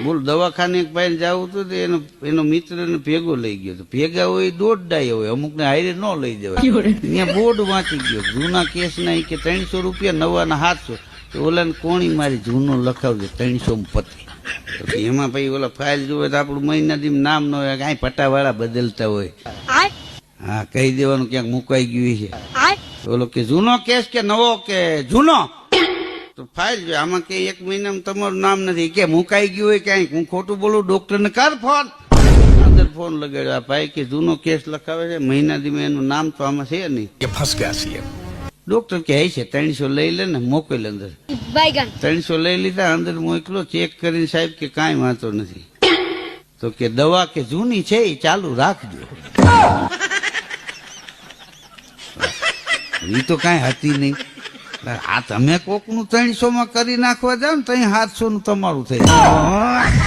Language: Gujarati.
બોલ દવાખાને એક ભાઈ જવું હતું એનો મિત્ર ને ભેગો લઈ ગયો તો ભેગા હોય દોઢ હોય અમુક ને હારે ન લઈ જવાય ત્યાં બોર્ડ વાંચી ગયો જૂના કેસ ના કે 300 રૂપિયા નવાના 700 તો ઓલાને કોણી મારી જૂનો લખાવજો 300 પતિ એમાં ભાઈ ઓલા ફાઇલ જોવે તો આપણું મહિના દી નામ ન હોય કઈ પટ્ટાવાળા બદલતા હોય હા કહી દેવાનું ક્યાંક મુકાઈ ગયું છે ઓલો કે જૂનો કેસ કે નવો કે જૂનો તો ફાઇલ જો આમાં કે 1 મહિનામાં તમારું નામ નથી કે મુકાઈ ગયું હોય ક્યાંક હું ખોટું બોલું ડોક્ટર ને કર ફોન અંદર ફોન લગાડ્યો આ ભાઈ કે જૂનો કેસ લખાવે છે મહિના દી એનું નામ તો આમાં છે નહીં ફસ ગયા છીએ ડોક્ટર કે છે 300 લઈ લે ને મોકલ અંદર 300 લઈ લીધા અંદર મોકલો ચેક કરીને સાહેબ કે કાંઈ વાંધો નથી તો કે દવા કે જૂની છે એ ચાલુ રાખજો એ તો કાંઈ હતી નહીં આ તમે કોકનું 300 માં કરી નાખવા જાવ ને તો 700 નું તમારું થઈ જાય